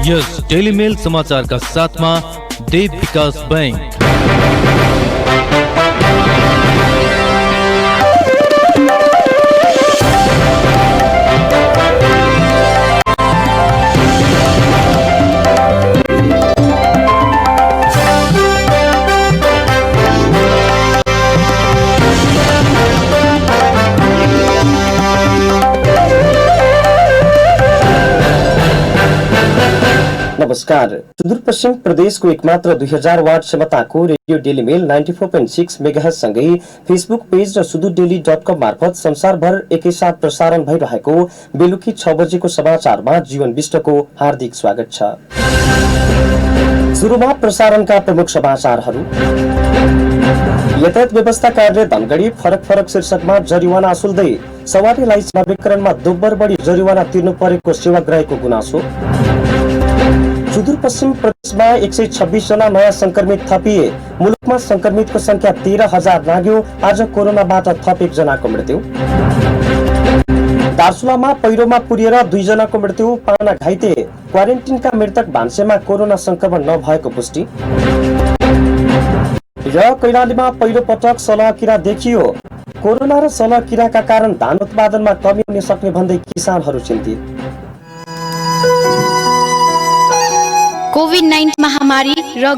यस daily मेल समाचारका साथमा देव विकास बैंक। नमस्कार। सुदूरपश्चिम प्रदेशको एकमात्र 2000 वाट क्षमताको रेडियो डेली मेल 94.6 मेगाहर्ज सँगै फेसबुक पेज र sududaily.com मार्फत संसारभर एकैसाथ प्रसारण भइरहेको बेलुकी 6 बजेको समाचारमा जीवन विष्टको हार्दिक स्वागत छ। सुरुमा प्रसारणका प्रमुख समाचारहरू। यातायात व्यवस्था कार्यालय धनगढी फरक शीर्षकमा जरिवाना असुल्दै सवारी लाइसेन्स नवीकरणमा दोब्बर बढी जरिवाना तिर्नु परेको सेवाग्राहीको गुनासो। सुदूरपश्चिम प्रदेशमा 126 जना नयाँ संक्रमित थपिए। मुलुकमा संक्रमितको संख्या 13,000 नाग्यो। आज कोरोनाबाट थप 1 जनाको मृत्यु। दार्चुलामा पहिरोमा पुरिएर 2 जनाको मृत्यु, 5 घाइते। क्वारेन्टिनका मृतक भान्सेमा कोरोना संक्रमण नभएको पुष्टि। र कैलालीमा पहिलो पटक सलह किरा देखियो। कोरोना र सलह किराका कारण धान उत्पादनमा कमी हुन सक्ने भन्दै किसानहरू चिन्तित। कोभिड-19 महामारी र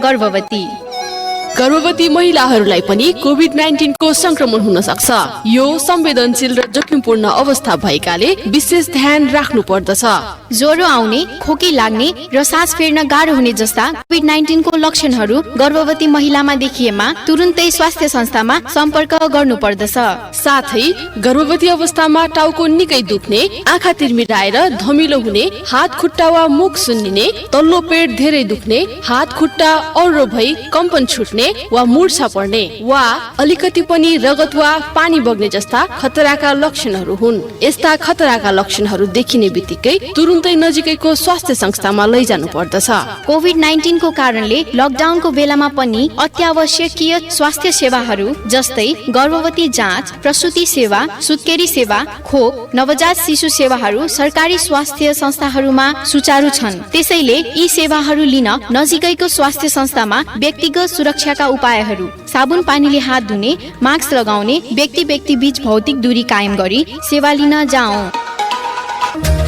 गर्भवती महिलाहरूलाई पनि कोभिड-19 को संक्रमण हुन सक्छ। यो संवेदनशील र जोखिमपूर्ण अवस्था भएकाले विशेष ध्यान राख्नु पर्दछ। ज्वरो आउने, खोकी लाग्ने र सास फेर्न गाह्रो हुने जस्ता कोभिड-19 को लक्षणहरू गर्भवती महिलामा देखिएमा तुरुन्तै स्वास्थ्य संस्थामा सम्पर्क गर्नु पर्दछ। साथै गर्भवती अवस्थामा टाउको निकै दुख्ने, आँखा तिर्मिराएर धमिलो हुने, हात खुट्टा वा मुख सुन्निने, तल्लो पेट धेरै दुख्ने, हात खुट्टा औरो भई कम्पन छुट्ने वा मूर्छा पर्ने वा अलिकति पनि रगत वा पानी बग्ने जस्ता खतराका लक्षणहरू हुन्। यस्ता खतराका लक्षणहरू देखिने बित्तिकै तुरुन्तै नजिकैको स्वास्थ्य संस्थामा लैजानु पर्दछ। कोभिड-19 को कारणले लकडाउनको बेलामा पनि अत्यावश्यकीय स्वास्थ्य सेवाहरू जस्तै गर्भवती जाँच, प्रसुति सेवा, सुत्केरी सेवा, खोप, नवजात शिशु सेवाहरू सरकारी स्वास्थ्य संस्थाहरूमा सुचारू छन्। त्यसैले यी सेवाहरू लिन नजिकैको स्वास्थ्य संस्थामा व्यक्तिगत सुरक्षाका उपायहरू, साबुन पानीले हात धुने, मास्क लगाउने, व्यक्ति बीच भौतिक दूरी कायम गरी सेवा लिन जाऔं।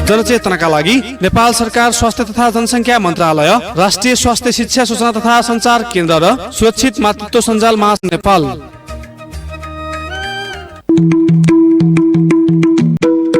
जनचेतनाका लागि नेपाल सरकार स्वास्थ्य तथा जनसंख्या मन्त्रालय, राष्ट्रिय स्वास्थ्य शिक्षा सूचना तथा सञ्चार केन्द्र र सुरक्षित मातृत्व सञ्जाल महासंघ नेपाल।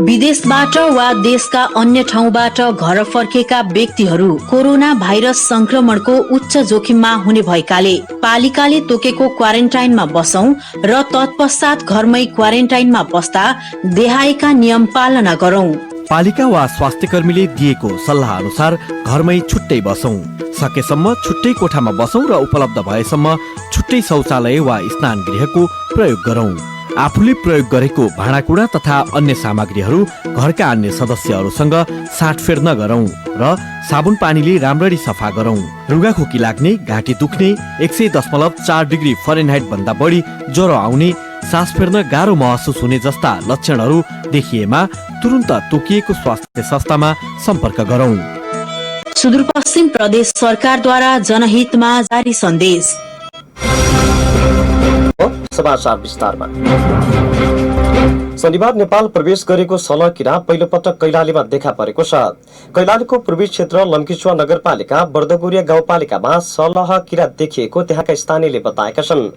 विदेशबाट वा देशका अन्य ठाउँबाट घर फर्केका व्यक्तिहरू कोरोना भाइरस संक्रमणको उच्च जोखिममा हुने भएकाले पालिकाले तोकेको क्वारेन्टाइनमा बसौं र तत्पश्चात घरमै क्वारेन्टाइनमा बस्दा देहायका नियम पालना गरौं। पालिका वा स्वास्थ्य कर्मीले दिएको सल्लाह अनुसार घरमै छुट्टै बसौं। सकेसम्म छुट्टै कोठामा बसौं र उपलब्ध भएसम्म छुट्टै शौचालय वा स्नान गृहको प्रयोग गरौं। आफूले प्रयोग गरेको भाँडाकुँडा तथा अन्य सामग्रीहरू घरका अन्य सदस्यहरूसँग साटफेर नगरौं र साबुन पानीले राम्ररी सफा गरौं। रुगाखोकी लाग्ने, घाँटी दुख्ने, 100.4 डिग्री फरेनहाइट भन्दा बढी ज्वरो आउने, सास फेर्न गाह्रो महसुस हुने जस्ता लक्षणहरू देखिएमा तुरुन्त तोकिएको स्वास्थ्य संस्थामा सम्पर्क गरौं। सुदूरपश्चिम प्रदेश सरकारद्वारा जनहितमा जारी सन्देश। समाचार विस्तारमा। शनिबार नेपाल प्रवेश गरेको सलह किरा पहिलो पटक कैलालीमा देखा परेको छ। कैलालीको पूर्वी क्षेत्र लम्कीचुवा नगरपालिका बर्दगुरिया गाउँपालिकामा सलह किरा देखिएको त्यहाँका स्थानीयले बताएका छन्।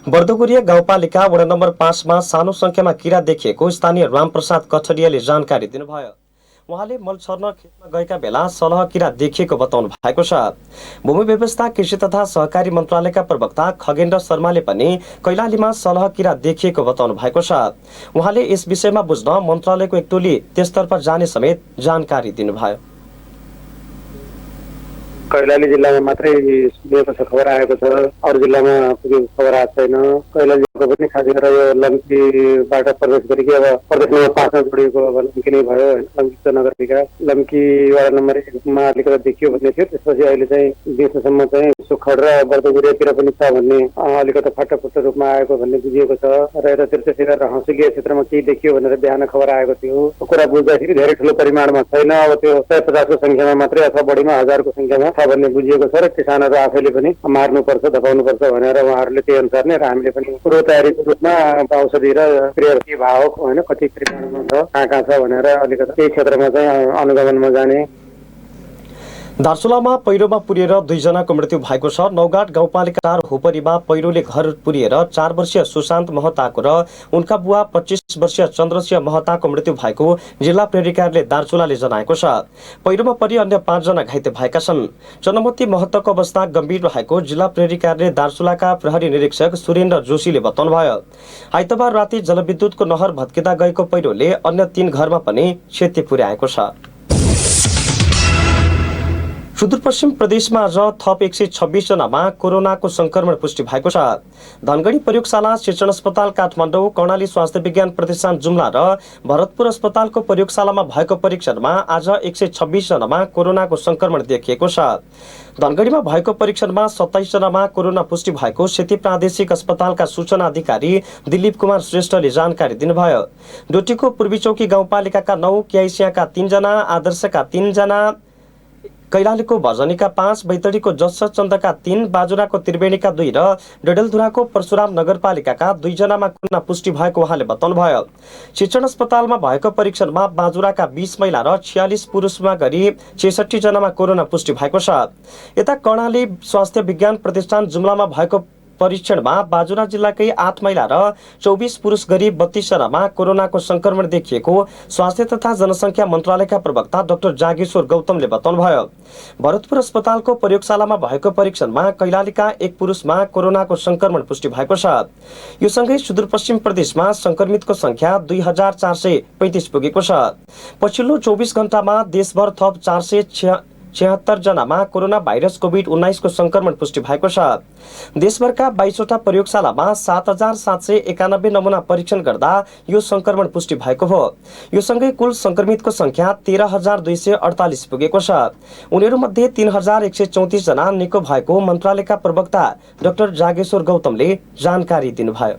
बर्दगुरिया गाउँपालिका वडा नम्बर 5 मा सानो संख्यामा किरा देखिएको स्थानीय रामप्रसाद कठरियाले जानकारी दिनुभयो। उहाँले मल छर्न खेतमा गएका बेला सलह किरा देखिएको बताउनु भएको छ। भूमि व्यवस्था, कृषि तथा सहकारी मन्त्रालयका प्रवक्ता खगेन्द्र शर्माले पनि कैलालीमा सलह किरा देखिएको बताउनु भएको छ। उहाँले यस विषयमा बुझ्न मन्त्रालयको एक टोली त्यसतर्फ जाने समेत जानकारी दिनुभयो। कैलाली जिल्लामा मात्रै सुनेको छ, खबर आएको छ, अरू जिल्लामा खबर आएको छैन। कैलाली पनि खास गरेर यो लम्कीबाट प्रवेश गरेकी अब प्रदेश नम्बर 5 मा जोडिएको अब लम्की नै भयो। लम्की नगरपालिका लम्की वडा नम्बर 1 मा अलिकति देखियो भन्ने थियो। त्यसपछि अहिले चाहिँ देशसम्म चाहिँ सुखड र बर्दगुरियातिर पनि छ भन्ने अलिकति फाटाफुट्टा रूपमा आएको भन्ने बुझिएको छ र यता तीर्थसेना र हँसुलिया क्षेत्रमा केही देखियो भनेर बिहान खबर आएको थियो। कुरा बुझ्दाखेरि धेरै ठुलो परिमाणमा छैन, अब त्यो 150 को संख्यामा मात्रै अथवा बढीमा 1000 को संख्यामा छ भन्ने बुझिएको छ र किसानहरू आफैले पनि मार्नुपर्छ, धपाउनुपर्छ भनेर उहाँहरूले त्यही अनुसार नै र हामीले पनि पूर्व तयारीको रूपमा औषधि र क्रिया के भाव होइन कति परिमाणमा छ कहाँ छ भनेर अलिकति त्यही क्षेत्रमा चाहिँ अनुगमनमा जाने। दार्चुलामा पहिरोमा पुरिएर 2 जनाको मृत्यु भएको छ। नौगाट गाउँपालिका 4 हुपरीमा पहिरोले घर पुरिएर 4 वर्षीय सुशान्त महताको र उनका बुवा 25 वर्षीय चन्द्रसिंह महताको मृत्यु भएको जिल्ला प्रहरी कार्यालय दार्चुलाले जनाएको छ। पहिरोमा परि अन्य 5 जना घाइते भएका छन्। चन्द्रमती महताको अवस्था गम्भीर रहेको जिल्ला प्रहरी कार्यालय दार्चुलाका प्रहरी निरीक्षक सुरेन्द्र जोशीले बताउनुभयो। आइतबार राति जलविद्युतको नहर भत्किँदा गएको पहिरोले अन्य 3 घरमा पनि क्षति पुर्याएको छ। सुदूरपश्चिम प्रदेशमा आज थप 126 जनामा कोरोनाको संक्रमण पुष्टि भएको छ। धनगढी प्रयोगशाला, शिक्षण अस्पताल काठमाडौँ, कर्णाली स्वास्थ्य विज्ञान प्रतिष्ठान जुम्ला र भरतपुर अस्पतालको प्रयोगशालामा भएको परीक्षणमा आज 126 जनामा कोरोनाको संक्रमण देखिएको छ। धनगढीमा भएको परीक्षणमा 27 जनामा कोरोना पुष्टि भएको सेती प्रादेशिक अस्पतालका सूचना अधिकारी दिलीप कुमार श्रेष्ठले जानकारी दिनुभयो। डोटीको पूर्वी चौकी गाउँपालिकाका 9, क्याइसियाका 3 जना, आदर्शका 3 जना, कैलालीको भजनीका 5, बैतडीको जस्स चन्दका 3, बाजुराको त्रिवेणीका 2 र डडेलधुराको परशुराम नगरपालिकाका 2 जनामा कोरोना पुष्टि भएको उहाँले बताउनुभयो। शिक्षण अस्पतालमा भएको परीक्षणमा बाजुराका 20 महिला र 46 पुरुषमा गरी 66 जनामा कोरोना पुष्टि भएको छ। यता कर्णाली स्वास्थ्य विज्ञान प्रतिष्ठान जुम्लामा भएको परीक्षणमा बाजुरा जिल्लाकै 8 महिला र 24 पुरुष गरी 32 जनामा कोरोनाको संक्रमण देखिएको स्वास्थ्य तथा जनसंख्या मन्त्रालयका प्रवक्ता डाक्टर जागेश्वर गौतमले बताउनुभयो। भरतपुर अस्पतालको प्रयोगशालामा भएको परीक्षणमा कैलालीका 1 पुरुषमा कोरोनाको संक्रमण पुष्टि भएको छ। यो सँगै सुदूरपश्चिम प्रदेशमा संक्रमितको संख्या 2435 पुगेको छ। पछिल्लो 24 घण्टामा देशभर थप 476 जनामा कोरोना भाइरस कोभिड-19 को संक्रमण पुष्टि भएको छ। देशभरका 22 वटा प्रयोगशालामा 7791 नमुना परीक्षण गर्दा यो संक्रमण पुष्टि भएको हो। यो सँगै कुल संक्रमितको संख्या 13248 पुगेको छ। उनीहरूमध्ये 3134 जना निको भएको मन्त्रालयका प्रवक्ता डाक्टर जागेश्वर गौतमले जानकारी दिनुभयो।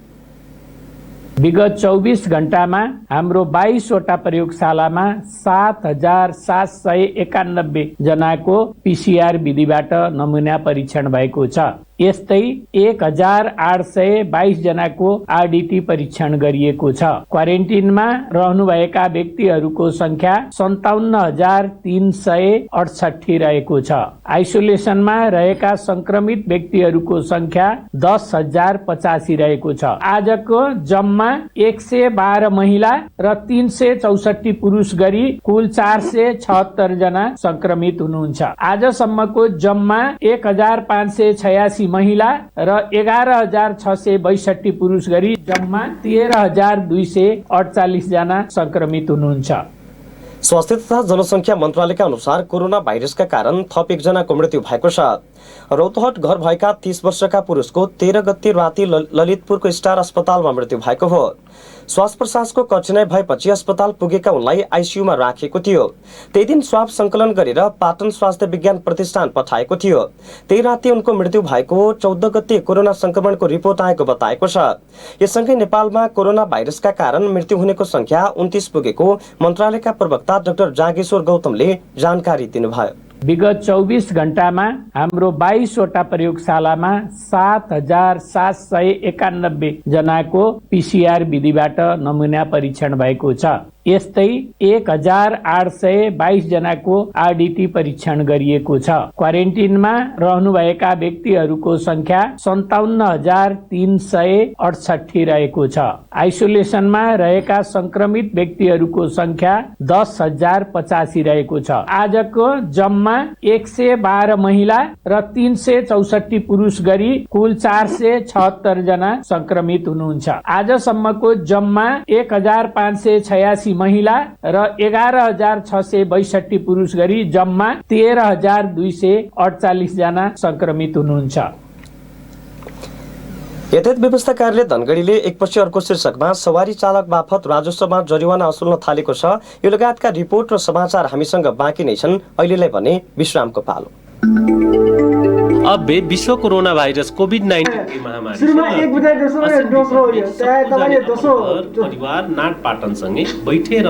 विगत 24 घण्टामा हाम्रो 22 वटा प्रयोगशालामा 7791 जनाको पीसीआर विधिबाट नमुना परीक्षण भएको छ। यस्तै 1822 जनाको आरडीटी परीक्षण गरिएको छ। क्वारेन्टिनमा रहनुभएका व्यक्तिहरूको संख्या 57368 रहेको छ। आइसोलेसनमा रहेका संक्रमित व्यक्तिहरूको संख्या 10085 रहेको छ। आजको जम्मा 112 महिला र 364 पुरुष गरी कुल 476 जना संक्रमित हुनुहुन्छ। आजसम्मको जम्मा 1586 महिला र 11662 पुरुष गरी जम्मा 13248 जना संक्रमित हुनुहुन्छ। स्वास्थ्य तथा जनसंख्या मन्त्रालयका अनुसार कोरोना भाइरसका कारण थप 1 जनाको मृत्यु भएको छ। रौतहट घर भएका 30 वर्षका पुरुषको 13 गते राति ललितपुरको स्टार अस्पतालमा मृत्यु भएको हो। श्वास प्रश्वासको कठिनाइ भएपछि अस्पताल पुगेका उनलाई आइसियूमा राखिएको थियो। त्यही दिन स्वाब संकलन गरेर पाटन स्वास्थ्य विज्ञान प्रतिष्ठान पठाएको थियो। त्यही राति उनको मृत्यु भएको 14 गते कोरोना संक्रमणको रिपोर्ट आएको बताएको छ। यससँगै नेपालमा कोरोना भाइरसका कारण मृत्यु हुनेको संख्या 29 पुगेको मन्त्रालयका प्रवक्ता डाक्टर जागेश्वर गौतमले जानकारी दिनुभयो। विगत 24 घण्टामा हाम्रो 22 वटा प्रयोगशालामा 7791 जनाको पीसीआर विधिबाट नमुना परीक्षण भएको छ। यस्तै 1822 जनाको आरडीटी परीक्षण गरिएको छ। क्वारेन्टिनमा रहनुभएका व्यक्तिहरूको संख्या 57368 रहेको छ। आइसोलेसनमा रहेका संक्रमित व्यक्तिहरूको संख्या 10085 रहेको छ। आजको जम्मा 112 महिला र 364 पुरुष गरी कुल 476 जना संक्रमित हुनुहुन्छ। आजसम्मको जम्मा 1586 महिला र 11662 पुरुष गरी जम्मा 13248 जना संक्रमित हुनुहुन्छ। यातायात व्यवस्था कार्यालय धनगढीले एकपछि अर्को शीर्षकमा सवारी चालक बापत राजस्वमा जरिवाना असुल्न थालेको छ। यो लगायतका रिपोर्ट र समाचार हामीसँग बाँकी नै छन्। अहिलेलाई भने विश्रामको पालो। अब विश्व कोरोना वायरस कोभिड-19 की महामारी परिवार नाट पाटनसँगै बैठेर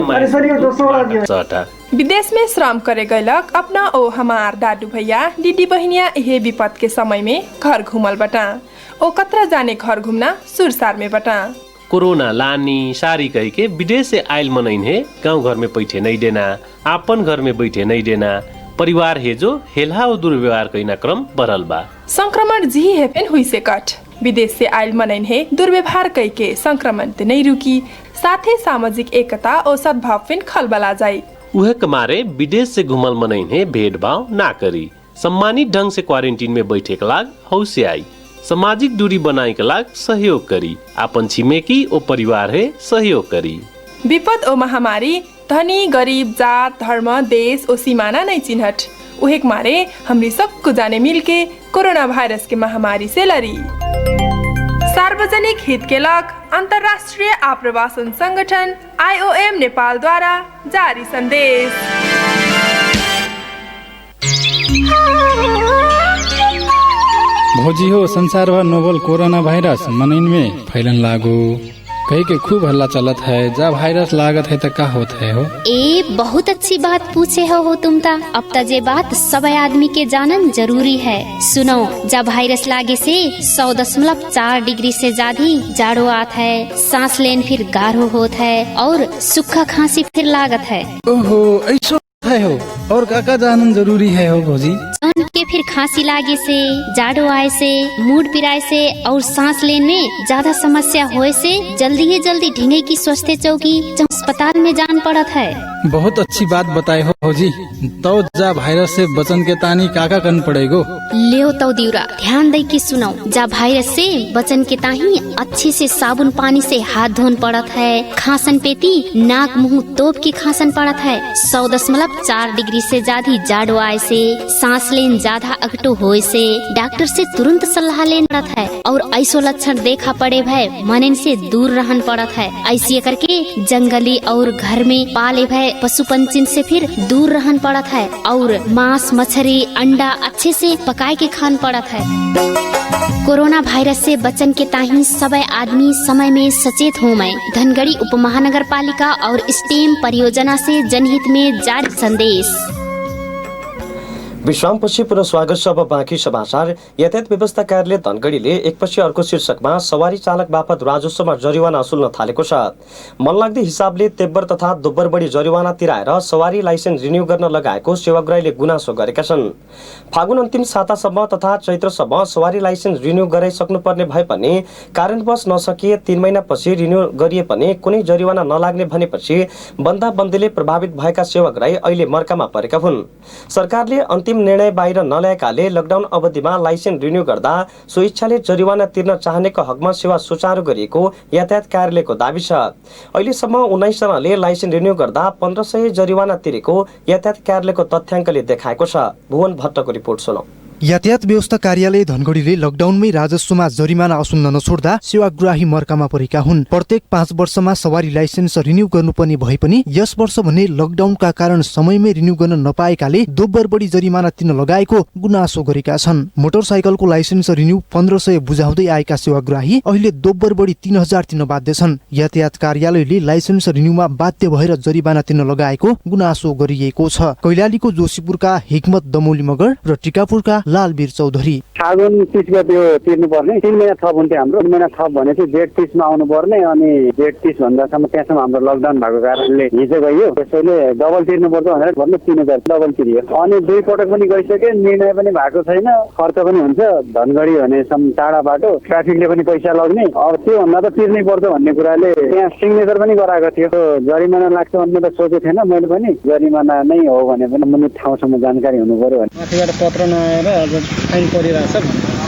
विदेश में श्रम करे गैलक अपना ओ हमार दादू भैया दीदी बहनिया यह विपद के समय में घर घूमल बटा ओ कतरा जाने घर घूमना सुरसार में बटा। कोरोना लानी सारी कह के विदेश से आयल मनइन है गाँव घर में बैठे नहीं देना, आपन घर में बैठे नहीं देना, परिवार है जो हेला और दुर्व्यवहार कैना क्रम बढ़ल बा। संक्रमण जी है पेन हुई से कट विदेश से आयल मनइन है दुर्व्यवहार कह के संक्रमण ते नहीं रुकी, साथ ही सामाजिक एकता और सद्भाव पेन खलबला जाये। उहे कमारे विदेश से घुमल मनइन है भेदभाव ना करी, सम्मानित ढंग से क्वारंटीन में बैठे के लाग हौसे आई, सामाजिक दूरी बनाए के लाग सहयोग करी, आपन छिमेकी ओ परिवार है सहयोग करी। विपद ओ महामारी धनी गरीब जात धर्म देश ओ सीमाना नहीं चिन्हट, उहेक मारे हमरी सबको जाने मिलके कोरोना वायरस के महामारी से लड़ी। सार्वजनिक हित के लग अंतर्राष्ट्रीय आप्रवासन संगठन IOM नेपाल द्वारा जारी संदेश। भौजी हो संसार भर नोवल कोरोना वायरस मनइन में फैलन लागू कहीं के खूब हल्ला चलत है। जब वायरस लागत है तो क्या होता है हो? ए बहुत अच्छी बात पूछे हो तुम ता। अब तक ये बात सब आदमी के जानन जरूरी है। सुनो, जब वायरस लागे से 100.4 डिग्री से ज्यादा जाड़ो आत है, सांस लेन फिर गाढ़ो होत है और सूखा खांसी फिर लागत है। ओहो ऐसा है हो और काका जानन जरूरी है हो भौजी? जान के फिर खांसी लागे से, जाड़ो आए से, मूड पिराए से और सांस लेने में ज्यादा समस्या होए से जल्दी ढींगे की स्वास्थ्य चौकी अस्पताल में जान पड़त है। बहुत अच्छी बात बताए हो भौजी। तो जा वायरस से बचन के तानी काका करन पड़ेगो? ले तो दिउरा ध्यान दे के सुनो। जा वायरस से बचन के ताही अच्छे से साबुन पानी से हाथ धोन पड़त है। खांसन पेती नाक मुंह तोप के खांसन पड़त है। 100.4 डिग्री से ज्यादा जाड़ो आए से, सांस लेन ज्यादा अगटो होए से डॉक्टर से तुरंत सलाह लेन पड़त है और ऐसो लक्षण देखा पड़े भय मनन से दूर रहन पड़त है। ऐसे करके जंगली और घर में पाले भय पशु पंछी से फिर दूर रहन पड़त है और मांस मछली अंडा अच्छे से पकाए के खान पड़त है। कोरोना वायरस से बचन के ताही सबै आदमी समय में सचेत हो। मैं धनगढ़ी उप महानगर पालिका और स्टेम परियोजना से जनहित में जारी संदेश। विश्रामपछि पुनः स्वागत छ। अब बाँकी समाचार। यातायात व्यवस्था कार्यालय धनगढीले एकपछि अर्को शीर्षकमा सवारी चालक बापत राजस्वमा जरिवाना असुल्न थालेको छ। मनलाग्दो हिसाबले तेब्बर तथा दोब्बर बढी जरिवाना तिराएर सवारी लाइसेन्स रिन्यू गर्न लगाएको सेवाग्राहीले गुनासो गरेका छन्। फागुन अन्तिम सातासम्म तथा चैत्रसम्म सवारी लाइसेन्स रिन्यू गराइसक्नुपर्ने भए पनि कारणवश नसकिए 3 महिनापछि रिन्यू गरिए पनि कुनै जरिवाना नलाग्ने भनेपछि बन्दाबन्दीले प्रभावित भएका सेवाग्राही अहिले मर्कामा परेका हुन्। सरकारले अन्तिम निर्णय बाहिर नल्याएकाले लकडाउन अवधिमा लाइसेन्स रिन्यू गर्दा स्वेच्छाले जरिवाना तिर्न चाहनेको हकमा सेवा सुचारू गरिएको यातायात कार्यालयको दाबी छ। अहिलेसम्म 19 जनाले लाइसेन्स रिन्यू गर्दा 1500 जरिवाना तिरेको यातायात कार्यालयको तथ्याङ्कले देखाएको छ। भुवन भट्टको रिपोर्ट सुनौ। यातायात व्यवस्था कार्यालय धनगढीले लकडाउनमै राजस्वमा जरिमाना असुल्न नछोड्दा सेवाग्राही मर्कामा परेका हुन्। प्रत्येक 5 वर्षमा सवारी लाइसेन्स रिन्यू गर्नुपर्ने भए पनि यस वर्ष भने लकडाउनका कारण समयमै रिन्यू गर्न नपाएकाले दोब्बर बढी जरिमाना तिर्न लगाएको गुनासो गरेका छन्। मोटरसाइकलको लाइसेन्स रिन्यू 1500 बुझाउँदै आएका सेवाग्राही अहिले दोब्बर बढी 3000 तिर्न बाध्य छन्। यातायात कार्यालयले लाइसेन्स रिन्यूमा बाध्य भएर जरिमाना तिर्न लगाएको गुनासो गरिएको छ। कैलालीको जोशीपुरका हिकमत दमौली मगर र टिकापुरका लालवीर चौधरी। फागुन 30 गते तिर्नु पर्ने 3 महिना थप हुन्थ्यो हाम्रो। 3 महिना थप भनेपछि डेट 30 मा आउनु पर्ने अनि डेट 30 भन्दासम्म त्यहाँसम्म हाम्रो लकडाउन भएको कारणले हिजो गयो। त्यसैले डबल तिर्नु पर्छ भनेर भन्नु 3000 डबल तिरियो अनि 2 पटक पनि गइसके निर्णय पनि भएको छैन। खर्च पनि हुन्छ। धनगढी भने टाढा बाटो ट्राफिकले पनि पैसा लग्ने अब त्यो भन्दा त तिर्नै पर्छ भन्ने कुराले त्यहाँ सिग्नेचर पनि गराएको थियो। जरिमाना लाग्छ भन्ने त सोचेको थिएन मैले पनि। जरिमाना नै हो भने पनि मुनि ठाउँसम्म जानकारी हुनु पर्यो भने माथिबाट पत्र नआएर आज फाइन परिरहेछ।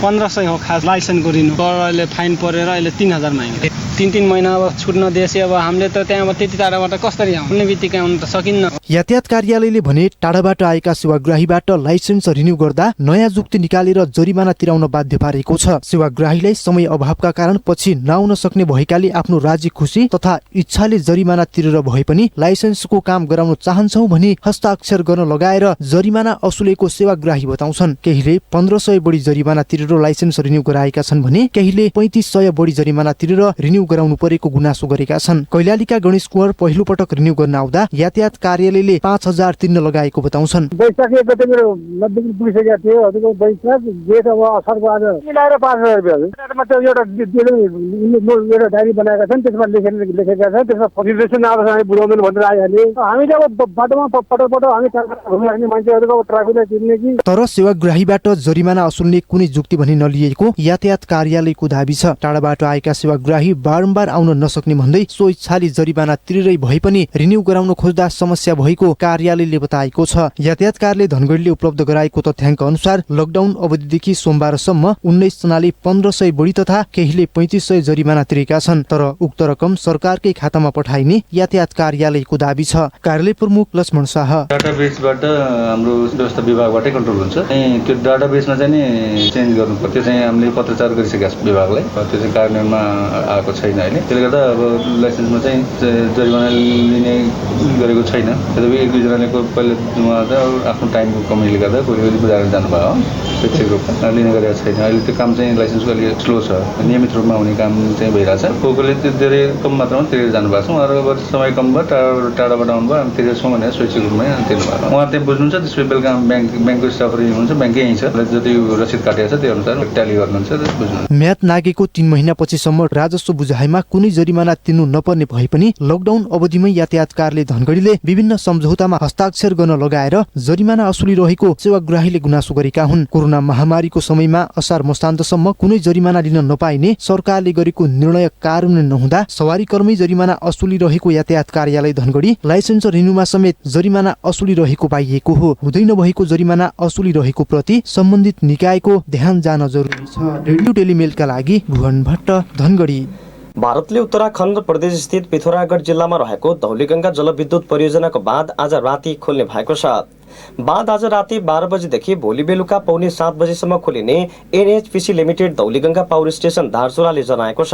1500 हो खास लाइसेन्स गरिनु तर अहिले फाइन परेर अहिले 3000 माग्यो। 3 महिना अब छुट्न देशे अब हामीले त त्यहाँबाट त्यति टाढाबाट कसरी आउने बित्तिकै आउनु त सकिन्न। यातायात कार्यालयले भने टाढाबाट आएका सेवाग्राहीबाट लाइसेन्स रिन्यू गर्दा नयाँ जुक्ति निकालेर जरिमाना तिराउन बाध्य पारेको छ। सेवाग्राहीलाई समय अभावका कारण पछि नआउन सक्ने भएकाले आफ्नो राजी खुसी तथा इच्छाले जरिमाना तिरेर भए पनि लाइसेन्सको काम गराउन चाहन्छौ भनी हस्ताक्षर गर्न लगाएर जरिमाना असुलेको सेवाग्राही बताउँछन्। केहीले 1500 बढी जरिमाना तिरेर लाइसेन्स रिन्यू गराएका छन् भने केहीले 3500 बढी जरिमाना तिरेर रिन्यू गराउनु परेको गुनासो गरेका छन्। कैलालीका गणेश कुँवर पहिलो पटक रिन्यू गर्न आउँदा यातायात कार्यालयले 5000 तिर्न लगाएको बताउँछन्। वैशाख 1 गते मेरो नजदिक पुगिसकेको थियो। हजुरको वैशाख जेठ अब असारको आज मिलाएर 5000 रुपैयाँ हजुर। त्यो एउटा डायरी बनाएका छन्, त्यसमा लेखेका छन्। त्यसमा फसिलेसन आउँछ बुझाउँदैन भनेर आइहाले। हामीले अब बाटोमा पटक हामी घुमिराख्ने मान्छेहरूको ट्राफिकलाई तिर्ने कि। तर सेवाग्राहीबाट जरिमाना असुल्ने कुनै जुक्ति भने नलिएको यातायात कार्यालयको दाबी छ। टाढाबाट आएका सेवाग्राही बारम्बार आउन नसक्ने भन्दै सो इच्छाले जरिमाना तिरेरै भए पनि रिन्यू गराउन खोज्दा समस्या भएको कार्यालयले बताएको छ। यातायात कार्यालय धनगढीले उपलब्ध गराएको तथ्याङ्क अनुसार लकडाउन अवधिदेखि सोमबारसम्म 19 जनाले 1500 बढी तथा केहीले 3500 जरिमाना तिरेका छन्। तर उक्त रकम सरकारकै खातामा पठाइने यातायात कार्यालयको दाबी छ। कार्यालय प्रमुख लक्ष्मण शाह डाटाबेसबाट हाम्रो व्यवस्था विभागबाटै कन्ट्रोल हुन्छ। त्यो डाटाबेसमा चाहिँ नि चेन्ज गर्नु पर्यो। चाहिँ हामीले पत्रचार गरिसकेका छौँ विभागलाई। त्यो चाहिँ कार्यान्वयनमा आएको छैन अहिले। त्यसले गर्दा अब लाइसेन्समा चाहिँ जरिमाना लिने गरेको छैन। तथापि 1-2 जनाले पहिले आफ्नो टाइमको कमीले गर्दा कोही बुझाएर जानुभयो शैक्षिक रूपमा लिने गरेको छैन। अहिले त्यो काम चाहिँ लाइसेन्सको अलिक स्लो छ। नियमित रूपमा हुने काम चाहिँ भइरहेछ। कोहीले त्यो धेरै कम मात्रामा तिरेर जानुभएको छ। उहाँहरूको समय कम भयो, टाढाबाट आउनुभयो, हामी तिरेर छौँ भनेर शैक्षिक रूपमा तिर्नु भयो। उहाँ त्यहाँ बुझ्नुहुन्छ। त्यसपछि बेलुका ब्याङ्कको स्टाफहरू हुनुहुन्छ, ब्याङ्कै यहीँ छ। जति रसिद काटेको छ त्यो अनुसार ट्याली गर्नुहुन्छ, बुझ्नुहुन्छ। म्याद नागेको 3 महिनापछिसम्म राजस्व बुझाइमा कुनै जरिमाना तिर्नु नपर्ने भए पनि लकडाउन अवधिमै यातायात कार्यालय धनगढीले विभिन्न सम्झौतामा हस्ताक्षर गर्न लगाएर जरिमाना असुलिरहेको सेवाग्राहीले गुनासो गरेका हुन्। कोरोना महामारीको समयमा असार मसान्तसम्म कुनै जरिमाना लिन नपाइने सरकारले गरेको निर्णय कार्यान्वयन नहुँदा सवारी कर्मी जरिमाना असुलिरहेको यातायात कार्यालय धनगढी लाइसेन्स रिन्यूमा समेत जरिमाना असुलिरहेको पाइएको हो। हुँदै नभएको जरिमाना असुलिरहेको प्रति सम्बन्धित निकायको ध्यान जान जरुरी छ। रेडियो टेलिमेलका लागि भुवन भट्ट, धनगढी। भारतले उत्तराखण्ड प्रदेश स्थित पिथौरागढ जिल्लामा रहेको धौलीगङ्गा जलविद्युत परियोजनाको बाँध आज राति खोल्ने भएको छ। बाँध आज राति 12 बजेदेखि भोलि बेलुका पौने 7 बजेसम्म खोलिने NHPC limited Dhauliganga power station दार्चुलाले जनाएको छ।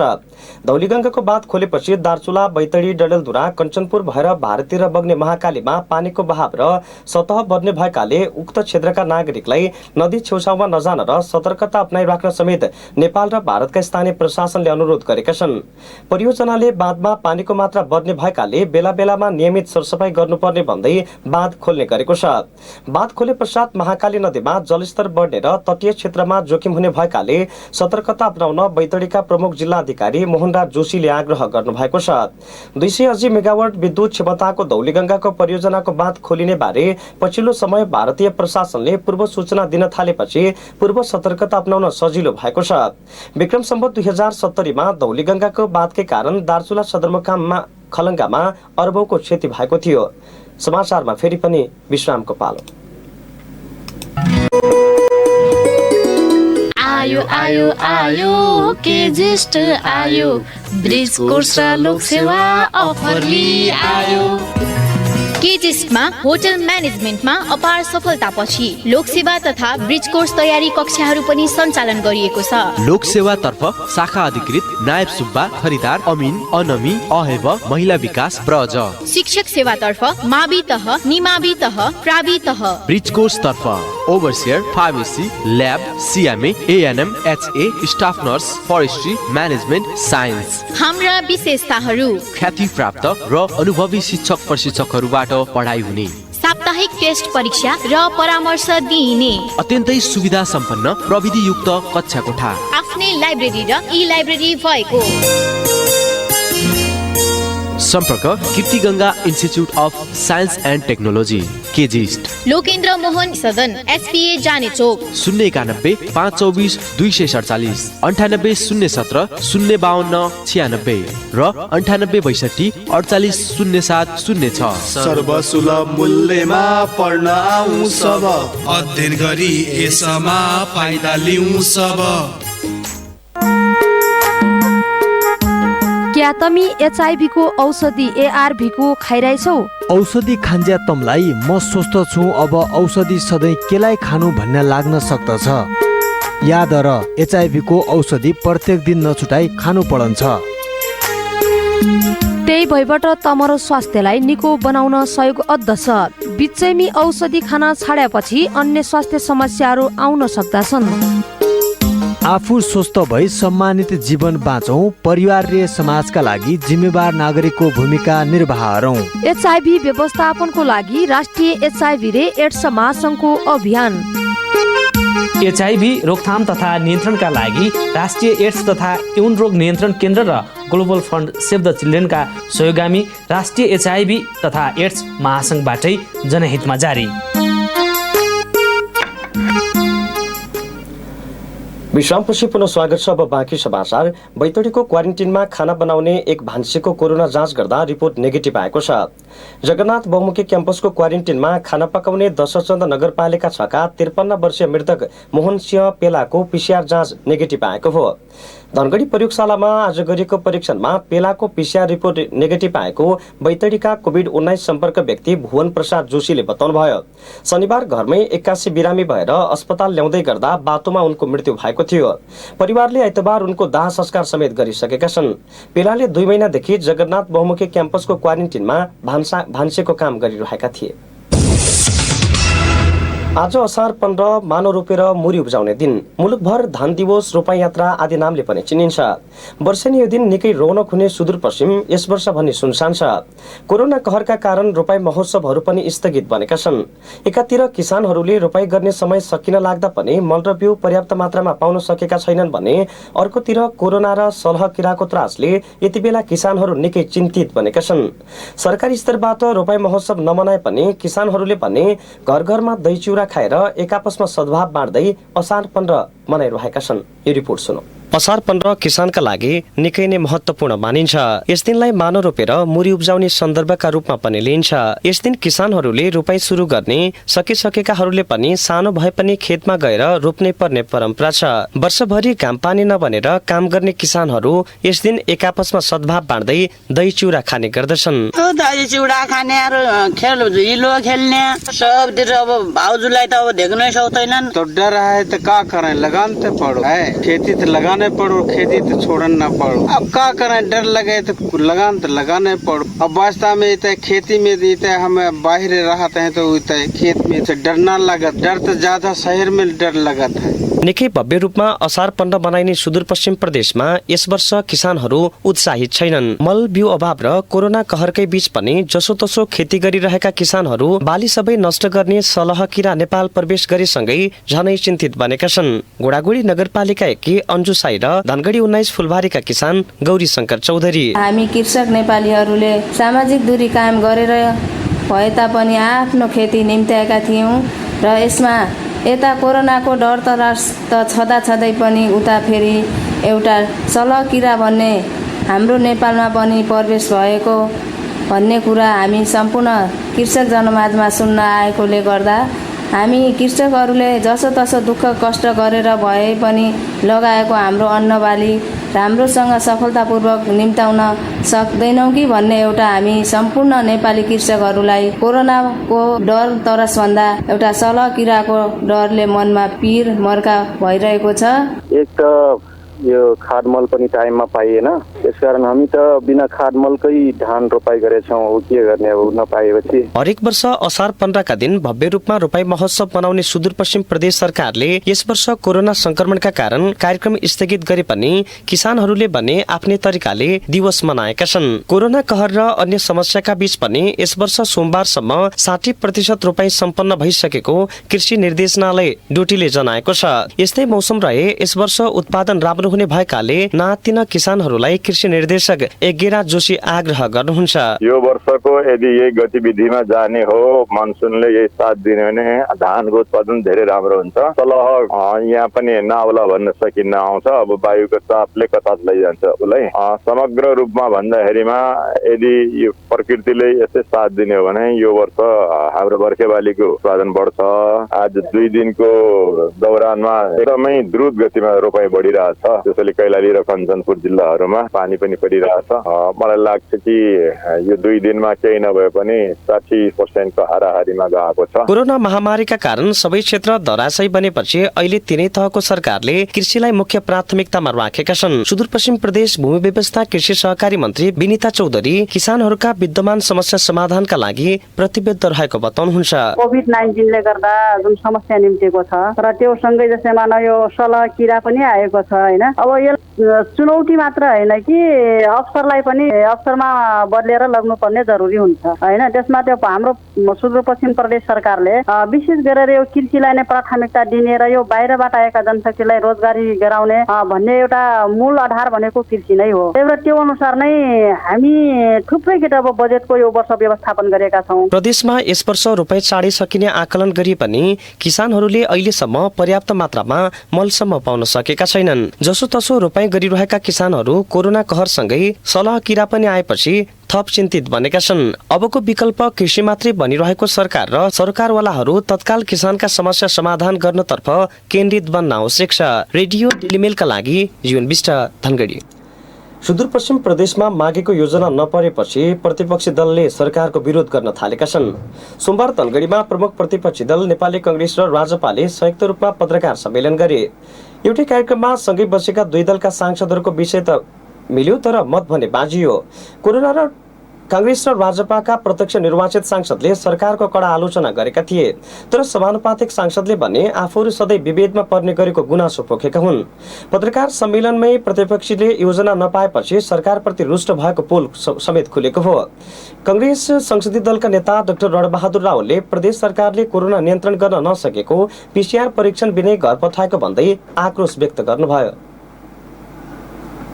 धौलीगङ्गाको बाँध खोलेपछि दार्चुला, बैतडी, डडेलधुरा, कञ्चनपुर भएर भारततिर बग्ने महाकालीमा पानीको बहाव र सतह बढ्ने भएकाले उक्त क्षेत्रका नागरिकलाई नदी छेउछाउमा नजान र सतर्कता अपनाइराख्न समेत नेपाल र भारतका स्थानीय प्रशासनले अनुरोध गरेका छन्। परियोजनाले बाँधमा पानीको मात्रा बढ्ने भएकाले बेला बेलामा नियमित सरसफाई गर्नुपर्ने भन्दै बाँध खोल्ने गरेको छ। बाँध खोले पश्चात महाकाली नदीमा जलस्तर बढ्ने र तटीय क्षेत्रमा जोखिम हुने भएकाले सतर्कता अपनाउन बैतडीका प्रमुख जिल्ला अधिकारी मोहनराज जोशीले आग्रह गर्नुभएको छ। 280 मेगावाट विद्युत क्षमताको धौलीगङ्गाको परियोजनाको बाँध खोलिने बारे पछिल्लो समय भारतीय प्रशासनले पूर्व सूचना दिन थालेपछि पूर्व सतर्कता अपनाउन सजिलो भएको छ। विक्रम सम्वत 2070 मा धौलीगङ्गाको बाँधकै कारण दार्चुला सदरमुकाममा खलङ्गामा अरबौंको क्षति भएको थियो। समाचारमा फेरि पनि विश्रामको पालो। आयो आयो आयो के ज्येष्ठ आयो, ब्रिज कोर्स र लोक सेवा अफर लिई आयो। केजिस्टमा होटल म्यानेजमेन्टमा अपार सफलतापछि लोकसेवा तथा ब्रिज कोर्स तयारी कक्षाहरू पनि सञ्चालन गरिएको छ। लोकसेवा तर्फ शाखा अधिकृत नायब सुब्बा, खरिदार अमिन, अनमी, अहेब, महिला विकास ब्रज। शिक्षक सेवा तर्फ मावि तह, निमावि तह, प्रावि तह। ब्रिज कोर्स तर्फ overseer, pharmacy, lab, CMA, ANM, HA, staff nurse, forestry, management, science. हाम्रा विशेषताहरू ख्याति प्राप्त र अनुभवी शिक्षक प्रशिक्षकहरूबाट पढाइ हुने, साप्ताहिक टेस्ट परीक्षा र परामर्श दिइने, अत्यन्तै सुविधा सम्पन्न प्रविधि युक्त कक्षा कोठा, आफ्नै लाइब्रेरी र ई लाइब्रेरी भएको। सम्पर्क Kirtiganga institute of science and technology, KGIST, Lokendra Mohan Sadan, SPA जाने चोक, 091 524 247, 98 017 052 96 र 98 62 48 07 06। सर्वसुलभ मूल्यमा पढ्न आउँ सब, अध्ययन गरी यसमा फाइदा लिउँ सब। क्या तमी एचआईभी को औषधि एआरभी को खाइरहेछौ? औषधि खान्ज्या तमलाई म स्वस्थ छु, अब औषधि सधैँ केलाई खानु भन्ने लाग्न सक्दछ। याद र एचआईभी को औषधि प्रत्येक दिन नछुटाई खानु पर्छ। त्यही भइबाट तमरो स्वास्थ्यलाई निको बनाउन सहयोग अद्दछ। बिचैमी औषधि खान छाडेपछि अन्य स्वास्थ्य समस्याहरू आउन सक्दछन्। आफू स्वस्थ भई सम्मानित जीवन बाँचौं, परिवार र समाजका लागि जिम्मेवार नागरिकको भूमिका निर्वाह गरौं। एचआईभी व्यवस्थापनको लागि राष्ट्रिय एचआईभी र एड्स महासंघको अभियान। एचआईभी रोकथाम तथा नियन्त्रणका लागि राष्ट्रिय एड्स तथा यौन रोग नियन्त्रण केन्द्र र ग्लोबल फन्ड सेभ द चिल्ड्रेनका सहयोगामी राष्ट्रिय एचआईभी तथा एड्स महासंघबाटै जनहितमा जारी। विश्रामपछि पुनः स्वागत छ। अब बाँकी समाचार। बैतडीको क्वारेन्टिनमा खाना बनाउने एक भान्सेको कोरोना जाँच गर्दा रिपोर्ट नेगेटिभ आएको छ। जगन्नाथ बहुमुखी क्याम्पसको क्वारेन्टिनमा खाना पकाउने दशरथचन्द नगरपालिका 6 का 53 वर्षीय मृतक मोहन सिंह पेलाको पीसीआर जाँच नेगेटिभ आएको हो। धनगढी प्रयोगशालामा आज गरिएको परीक्षणमा पेलाको पीसीआर रिपोर्ट नेगेटिभ आएको बैतडीका कोभिड-19 सम्पर्क व्यक्ति भुवन प्रसाद जोशीले बताउनुभयो। शनिबार घरमै 81 बिरामी भएर अस्पताल ल्याउँदै गर्दा बाटोमा उनको मृत्यु भएको थियो। परिवारले आइतबार उनको दाह संस्कार समेत गरिसकेका छन्। पेलाले 2 महिनादेखि जगन्नाथ बहुमुखी क्याम्पसको क्वारेन्टिनमा भान्सेको काम गरिरहेका थिए। आज असार 15 मानो रोपेर मुरी उब्जाउने दिन। मुलुकभर धान दिवस, रोपाई यात्रा आदि नामले पनि चिनिन्छ। वर्षेनी यो दिन निकै रौनक हुने सुदूरपश्चिम यस वर्ष भने सुनसान छ। कोरोना कहरका कारण रोपाई महोत्सवहरू पनि स्थगित बनेका छन्। एकातिर किसानहरूले रोपाई गर्ने समय सकिन लाग्दा पनि मल र बिउ पर्याप्त मात्रामा पाउन सकेका छैनन् भने अर्कोतिर कोरोना र सलह किराको त्रासले यति बेला किसानहरू निकै चिन्तित बनेका छन्। सरकारी स्तरबाट रोपाई महोत्सव नमनाए पनि किसानहरूले भने घर घरमा दही चिउरा खाएर एक आपसमा सद्भाव बाँड्दै असार 15 मनाइरहेका छन्। यो रिपोर्ट सुनौ। असार 15 किसानका लागि निकै नै महत्त्वपूर्ण मानिन्छ। यस दिनलाई मानो रोपेर मुरी उब्जाउने सन्दर्भका रूपमा पनि लिइन्छ। यस दिन किसानहरूले रोपाई सुरु गर्ने, सकिसकेकाहरूले पनि सानो भए पनि खेतमा गएर रोप्नै पर्ने परम्परा छ। वर्षभरि घाम पानी नबनेर काम गर्ने किसानहरू यस दिन एक आपसमा सद्भाव बाँड्दै दही चिउरा खाने गर्दछन्। दही चिउरा खाने, खेल हिलो खेल्ने, सबतिर अब भाउजूलाई त अब देख्नै सक्दैनन्। तो डर है तो का करें, लगान तो पड़ो है, खेती तो लगाने पड़ो, खेती तो छोड़ना पड़ो। अब का करें, डर लगे तो लगान तो लगाने पड़ो। अब वास्तव में इतने खेती में हमें बाहर रहते हैं तो खेत में डर न लगत, डर तो ज्यादा शहर में डर लगत है। निकै भव्य रूपमा असार 15 बनाइने सुदूरपश्चिम प्रदेशमा यस वर्ष किसानहरू उत्साहित छैनन्। मल बिउ अभाव र कोरोना कहरकै बीच पनि जसोतसो खेती गरिरहेका किसानहरू बाली सबै नष्ट गर्ने सलह किरा नेपाल प्रवेश गरेसँगै झनै चिन्तित बनेका छन्। गोडागुडी नगरपालिका 1 अन्जु साई र धनगढी 19 फुलबारीका किसान गौरी शंकर चौधरी। हामी कृषक नेपालीहरूले सामाजिक दूरी कायम गरेर भए तापनि आफ्नो खेती निम्त्याएका थियौं र यसमा यता कोरोनाको डर त छँदै पनि उता फेरि एउटा सलह किरा भन्ने हाम्रो नेपालमा पनि प्रवेश भएको भन्ने कुरा हामी सम्पूर्ण कृषक जनमाजमा सुन्न आएकोले गर्दा हामी कृषकहरूले जसोतसो दुःख कष्ट गरेर भए पनि लगाएको हाम्रो अन्नबाली राम्रोसँग सफलतापूर्वक निम्त्याउन सक्दैनौँ कि भन्ने एउटा हामी सम्पूर्ण नेपाली कृषकहरूलाई कोरोनाको डर तरसभन्दा एउटा सलह किराको डरले मनमा पीर मर्का भइरहेको छ। एक त यो खाद मल पनि टाइममा पाइएन, त्यसकारण हामी त बिना खाद मलकै धान रोपाई गरेछौँ। अब के गर्ने, अब नपाएपछि। हरेक वर्ष असार 15 का दिन भव्य रूपमा रोपाई महोत्सव मनाउने सुदूरपश्चिम प्रदेश सरकारले यस वर्ष कोरोना संक्रमणका कारण कार्यक्रम स्थगित गरे पनि किसानहरूले भने आफ्नै तरिकाले दिवस मनाएका छन्। कोरोना कहर र अन्य समस्याका बीच पनि यस वर्ष सोमबारसम्म 60% रोपाई सम्पन्न भइसकेको कृषि निर्देशनालय डोटीले जनाएको छ। यस्तै मौसम रहे यस वर्ष उत्पादन राम्रो हुने भएकाले नातिन किसानहरूलाई कृषि निर्देशक एगेरा जोशी आग्रह गर्नुहुन्छ। यो वर्षको यदि यही गतिविधिमा जाने हो, मनसुनले यही साथ दिने भने धानको उत्पादन धेरै राम्रो हुन्छ। सलह यहाँ पनि नआउला भन्न सकिन्न, आउँछ। अब वायुको चापले कता लैजान्छ उसलाई। समग्र रूपमा भन्दाखेरिमा यदि यो प्रकृतिले यस्तै साथ दिने हो भने यो वर्ष हाम्रो बर्खेबालीको उत्पादन बढ्छ। आज 2 दिनको दौरानमा एकदमै द्रुत गतिमा रोपाई बढिरहेछ। त्यसैले कैलाली र कञ्चनपुर जिल्लाहरूमा हानि पनि परिरहेछ। मलाई लाग्छ कि यो 2 दिनमा केही नभए पनि 60% को हाराहारीमा गएको छ। कोरोना महामारीका कारण सबै क्षेत्र धराशयी बनेपछि अहिले तिनै तहको सरकारले कृषिलाई मुख्य प्राथमिकतामा राखेका छन्। सुदूरपश्चिम प्रदेश भूमि व्यवस्था कृषि सहकारी मन्त्री विनिता चौधरी किसानहरूका विद्यमान समस्या समाधानका लागि प्रतिबद्ध रहेको बताउनुहुन्छ। कोभिड-19 ले गर्दा जुन समस्या निम्तिएको छ र त्यो सँगै जसैमा यो सलह किरा पनि आएको छ हैन। अब यो चुनौती मात्र हैन कि अवसरलाई पनि अवसरमा बदलेर लग्नुपर्ने जरुरी हुन्छ हैन। त्यसमा त्यो हाम्रो सुदूरपश्चिम प्रदेश सरकारले विशेष गरेर यो कृषिलाई नै प्राथमिकता दिने र यो बाहिरबाट आएका जनशक्तिलाई रोजगारी गराउने भन्ने एउटा मूल आधार भनेको कृषि नै हो। त्यो अनुसार नै हामी थुप्रै किसिमको बजेटको यो वर्ष व्यवस्थापन गरेका छौं। प्रदेशमा यस वर्ष रुपैयाँ चाँडै सकिने आकलन गरे पनि किसानहरूले अहिलेसम्म पर्याप्त मात्रामा मलसम्म पाउन सकेका छैनन्। जसोतसो रोपाई गरिरहेका किसानहरू कोरोना कहरसँगै सलह किरा पनि आएपछि थप चिन्तित बनेका छन्। अबको विकल्प कृषि मात्रै बनिरहेको सरकार र सरकारवालाहरू तत्काल किसानका समस्या समाधान गर्नतर्फ केन्द्रित बन्न आवश्यक छ। रेडियो डेलिमेलका लागि जीवन विष्ट, धनगढी। सुदूरपश्चिम प्रदेशमा मागेको योजना नपरेपछि प्रतिपक्षी दलले सरकारको विरोध गर्न थालेका छन्। सोमबार धनगढीमा प्रमुख प्रतिपक्षी दल नेपाली कांग्रेस र राजपाले संयुक्त रूपमा पत्रकार सम्मेलन गरे। एउटै कार्यक्रममा सँगै बसेका दुई दलका सांसदहरूको विषय त मिल्यो तर मत भने बाँझियो। कोरोना र कांग्रेस र राजपाका प्रत्यक्ष निर्वाचित सांसदले सरकारको कडा आलोचना गरेका थिए, तर समानुपातिक सांसदले भने आफूहरू सधैँ विभेदमा पर्ने गरेको गुनासो पोखेका हुन्। पत्रकार सम्मेलनमै प्रतिपक्षीले योजना नपाएपछि सरकारप्रति रुष्ट भएको पोल समेत खुलेको हो। कांग्रेस संसदीय दलका नेता डाक्टर रणबहादुर रावलले प्रदेश सरकारले कोरोना नियन्त्रण गर्न नसकेको पीसीआर परीक्षण बिनै घर पठाएको भन्दै आक्रोश व्यक्त गर्नुभयो।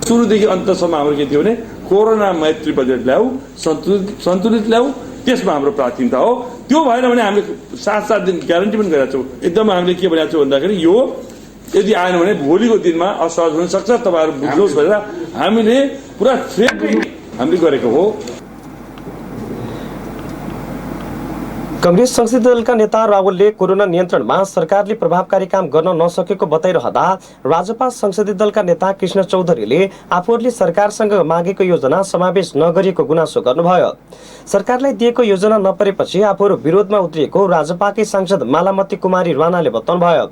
सुरुदेखि अन्तसम्म हाम्रो के थियो भने कोरोना मैत्री बजेट ल्याऊ, सन्तुलित ल्याऊ, त्यसमा हाम्रो प्राथमिकता हो। त्यो भएन भने हामीले 7 दिन ग्यारेन्टी पनि गरेका छौँ। एकदम हामीले के भनेको छौँ भन्दाखेरि यो यदि आएन भने भोलिको दिनमा असहज हुन सक्छ, तपाईहरु बुझ्नुहोस् भनेर हामीले पुरा फ्रेमली हामीले गरेको हो। कांग्रेस संसदीय दलका नेता रावलले कोरोना नियन्त्रणमा सरकारले प्रभावकारी काम गर्न नसकेको बताइरहँदा राजपा संसदीय दलका नेता कृष्ण चौधरीले आफूहरूले सरकारसँग मागेको योजना समावेश नगरिएको गुनासो गर्नुभयो। सरकारलाई दिएको योजना नपरेपछि आफूहरू विरोधमा उत्रिएको राजपाकै सांसद मालामती कुमारी राणाले बताउनुभयो।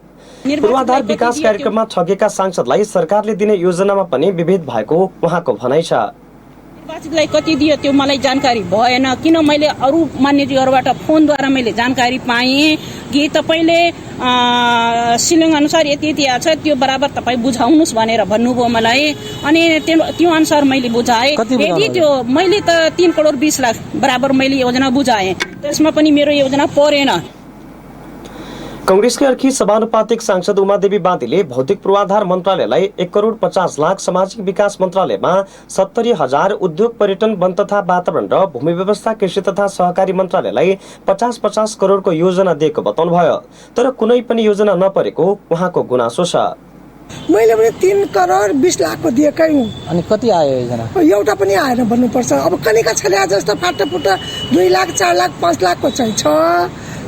पूर्वाधार विकास कार्यक्रममा ठगेका सांसदलाई सरकारले दिने योजनामा पनि विभेद भएको उहाँको भनाइ छ। निर्वाचितलाई कति दियो त्यो मलाई जानकारी भएन, किन मैले अरू मान्यजीहरूबाट फोनद्वारा मैले जानकारी पाएँ कि तपाईँले सिलिङ अनुसार यति आछ, त्यो बराबर तपाईँ बुझाउनुहोस् भनेर भन्नुभयो मलाई। अनि त्यो अनुसार मैले बुझाएँ। यदि त्यो मैले त 3 करोड 20 लाख बराबर मैले योजना बुझाएँ, त्यसमा पनि मेरो योजना परेन। कांग्रेसकी अर्की समानुपातिक सांसद उमादेवी बाँदीले भौतिक पूर्वाधार मन्त्रालयलाई 1 करोड 50 लाख, सामाजिक विकास मन्त्रालयमा 70,000, उद्योग पर्यटन वन तथा वातावरण र भूमि व्यवस्था कृषि तथा सहकारी मन्त्रालयलाई 50-50 करोडको योजना दिएको बताउनुभयो। तर कुनै पनि योजना नपरेको उहाँको गुनासो छ। मैले पनि 3 करोड 20 लाखको दिएकै हुँ। अनि कति आयो योजना? एउटा पनि आएन भन्नुपर्छ। अब कनिका छल्या जस्तो फाटाफुटा 2 लाख 4 लाख 5 लाखको चाहिँ छ।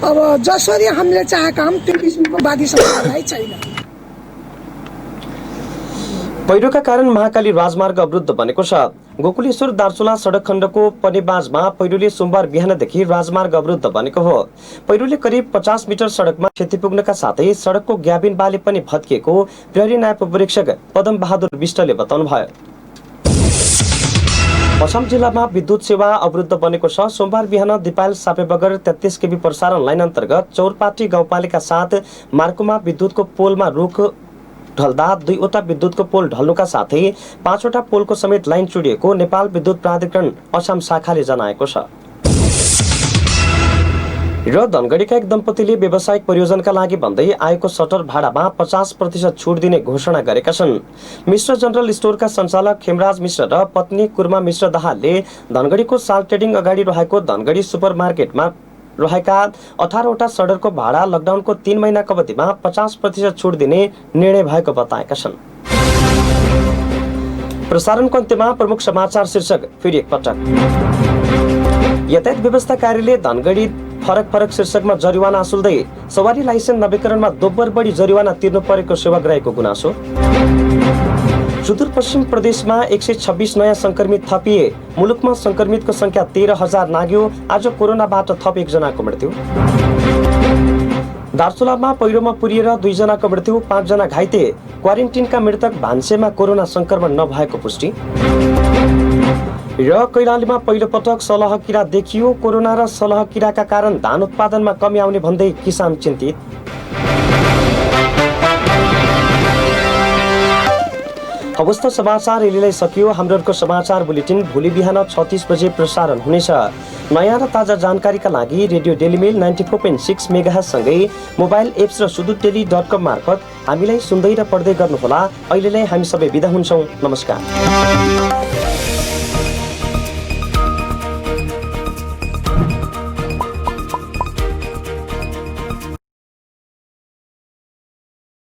अब जसरी हामीले चाहेका हम त्यो किसिमको बादी सरकारलाई छैन। पहिरोका कारण महाकाली राजमार्ग अवरुद्ध बनेको छ। गोकुलेश्वर दार्चुला सडक खण्डको पनेबाजमा पहिरोले सोमबार बिहानदेखि राजमार्ग अवरुद्ध बनेको हो। पहिरोले करिब 50 मिटर सडकमा क्षति पुग्नका साथै सडकको ग्याबिन बाले पनि भत्किएको प्रहरी नायब उपरीक्षक पदम बहादुर विष्टले बताउनुभयो। पश्चिम जिल्लामा विद्युत सेवा अवरुद्ध बनेको छ। सोमबार बिहान दिपायल सापेबगर 33 केबी प्रसारण लाइन अन्तर्गत चौरपाटी गाउँपालिका 7 मार्गमा विद्युतको पोलमा रुख ढल्दा 2वटा विद्युतको पोल ढल्नुका साथै 5वटा पोलको समेत लाइन चुडिएको नेपाल विद्युत प्राधिकरण असम शाखाले जनाएको छ। र धनगढीका एक दम्पतिले व्यावसायिक प्रयोजनका लागि भन्दै आएको सटर भाडामा 50% छुट दिने घोषणा गरेका छन्। मिश्र जनरल स्टोरका सञ्चालक खेमराज मिश्र र पत्नी कुर्मा मिश्र दाहालले धनगढीको साल ट्रेडिङ अगाडि रहेको धनगढी सुपर मार्केटमा रहेका 18वटा सडरको भाडा लकडाउनको 3 महिनाको अवधिमा 50% छुट दिने निर्णय भएको बताएका छन्। प्रसारणको अन्त्यमा प्रमुख समाचार शीर्षक फेरि एकपटक। यातायात व्यवस्था कार्यालय धनगढी फरक शीर्षकमा जरिवाना असुल्दै सवारी लाइसेन्स नवीकरणमा दोब्बर बढी जरिवाना तिर्नु परेको सेवाग्राहीको गुनासो। सुदूरपश्चिम प्रदेशमा 126 नयाँ संक्रमित थपिए। मुलुकमा संक्रमितको संख्या 13,000 नाग्यो। आज कोरोनाबाट थप 1 जनाको मृत्यु। दार्चुलामा पहिरोमा पुरिएर 2 जनाको मृत्यु, 5 जना घाइते। क्वारेन्टिनका मृतक भान्सेमा कोरोना संक्रमण नभएको पुष्टि। र कैलालीमा पहिलो पटक सलह किरा देखियो। कोरोना र सलह किराका कारण धान उत्पादनमा कमी आउने भन्दै किसान चिन्तित। अवस्था समाचार यिनीलाई सकियो। हाम्रो समाचार बुलेटिन भोलि बिहान 36 बजे प्रसारण हुनेछ। नयाँ र ताजा जानकारीका लागि रेडियो डेलीमेल 94.6 मेगाहर्ज सँगै मोबाइल एप्स र sudutelly.com मार्फत हामीलाई सुन्दै र पढ्दै गर्नुहोला। अहिलेलाई हामी सबै बिदा हुन्छौँ। नमस्कार।